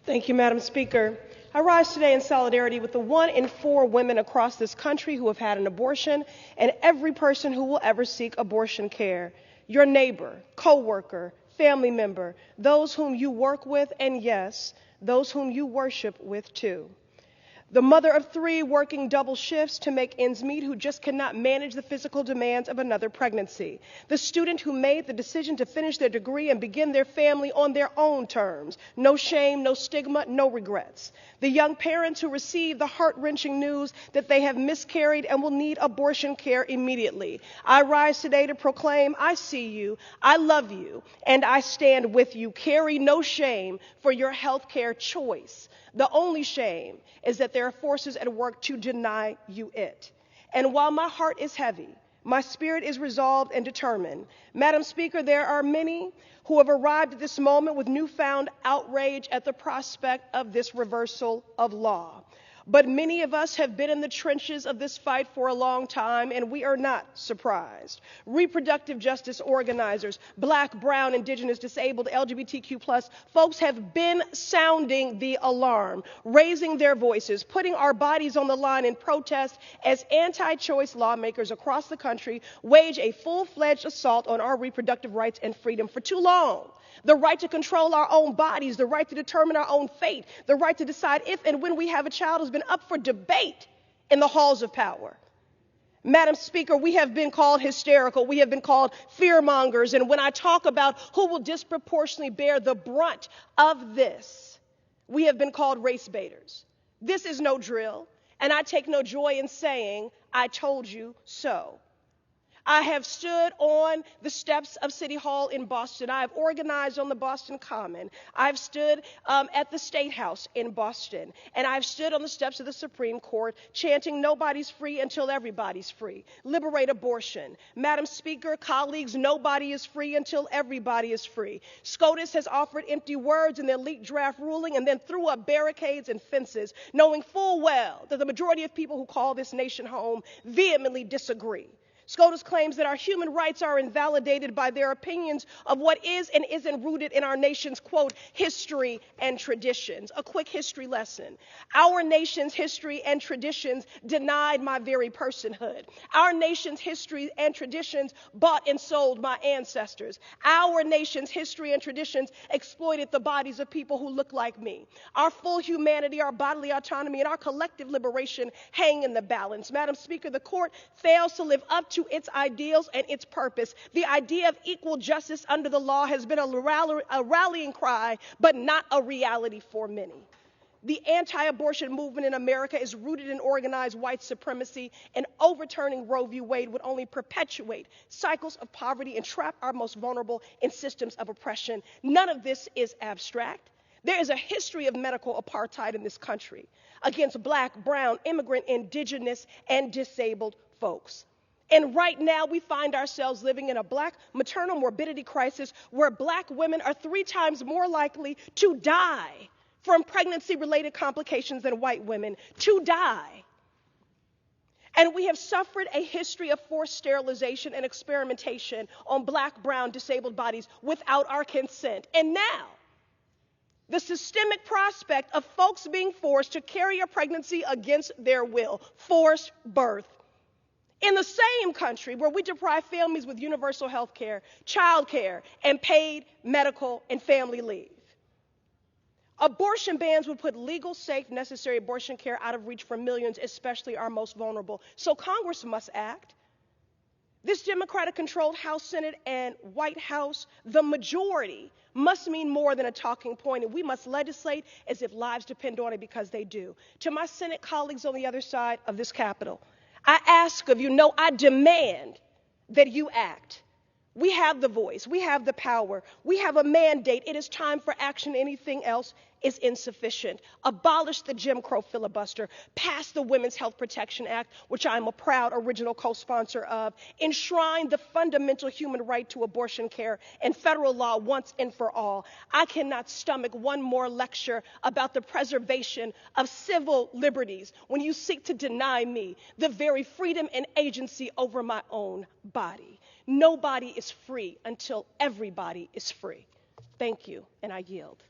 Thank you, Madam Speaker. I rise today in solidarity with the 1 in 4 women across this country who have had an abortion and every person who will ever seek abortion care. Your neighbor, co-worker, family member, those whom you work with, and yes, those whom you worship with too. The mother of 3 working double shifts to make ends meet who just cannot manage the physical demands of another pregnancy. The student who made the decision to finish their degree and begin their family on their own terms. No shame, no stigma, no regrets. The young parents who receive the heart-wrenching news that they have miscarried and will need abortion care immediately. I rise today to proclaim, I see you, I love you, and I stand with you. Carry no shame for your health care choice. The only shame is that there are forces at work to deny you it. And while my heart is heavy, my spirit is resolved and determined. Madam Speaker, there are many who have arrived at this moment with newfound outrage at the prospect of this reversal of law. But many of us have been in the trenches of this fight for a long time, and we are not surprised. Reproductive justice organizers, Black, brown, indigenous, disabled, LGBTQ+, folks have been sounding the alarm, raising their voices, putting our bodies on the line in protest as anti-choice lawmakers across the country wage a full-fledged assault on our reproductive rights and freedom for too long. The right to control our own bodies, the right to determine our own fate, the right to decide if and when we have a child has been up for debate in the halls of power. Madam Speaker, we have been called hysterical. We have been called fearmongers. And when I talk about who will disproportionately bear the brunt of this, we have been called race baiters. This is no drill, and I take no joy in saying, I told you so. I have stood on the steps of City Hall in Boston. I have organized on the Boston Common. I've stood at the State House in Boston. And I've stood on the steps of the Supreme Court chanting, nobody's free until everybody's free. Liberate abortion. Madam Speaker, colleagues, nobody is free until everybody is free. SCOTUS has offered empty words in their leaked draft ruling and then threw up barricades and fences, knowing full well that the majority of people who call this nation home vehemently disagree. SCOTUS claims that our human rights are invalidated by their opinions of what is and isn't rooted in our nation's, quote, history and traditions. A quick history lesson. Our nation's history and traditions denied my very personhood. Our nation's history and traditions bought and sold my ancestors. Our nation's history and traditions exploited the bodies of people who look like me. Our full humanity, our bodily autonomy, and our collective liberation hang in the balance. Madam Speaker, the court fails to live up to its ideals and its purpose. The idea of equal justice under the law has been a rallying cry, but not a reality for many. The anti-abortion movement in America is rooted in organized white supremacy, and overturning Roe v. Wade would only perpetuate cycles of poverty and trap our most vulnerable in systems of oppression. None of this is abstract. There is a history of medical apartheid in this country against Black, brown, immigrant, indigenous, and disabled folks. And right now, we find ourselves living in a Black maternal morbidity crisis where Black women are 3 times more likely to die from pregnancy-related complications than white women, to die. And we have suffered a history of forced sterilization and experimentation on Black, brown, disabled bodies without our consent. And now, the systemic prospect of folks being forced to carry a pregnancy against their will, forced birth, in the same country where we deprive families with universal health care, child care, and paid medical and family leave. Abortion bans would put legal, safe, necessary abortion care out of reach for millions, especially our most vulnerable. So Congress must act. This Democratic-controlled House, Senate, and White House, the majority, must mean more than a talking point, and we must legislate as if lives depend on it, because they do. To my Senate colleagues on the other side of this Capitol, I ask of you, no, I demand that you act. We have the voice. We have the power. We have a mandate. It is time for action. Anything else is insufficient. Abolish the Jim Crow filibuster. Pass the Women's Health Protection Act, which I'm a proud original co-sponsor of. Enshrine the fundamental human right to abortion care in federal law once and for all. I cannot stomach one more lecture about the preservation of civil liberties when you seek to deny me the very freedom and agency over my own body. Nobody is free until everybody is free. Thank you, and I yield.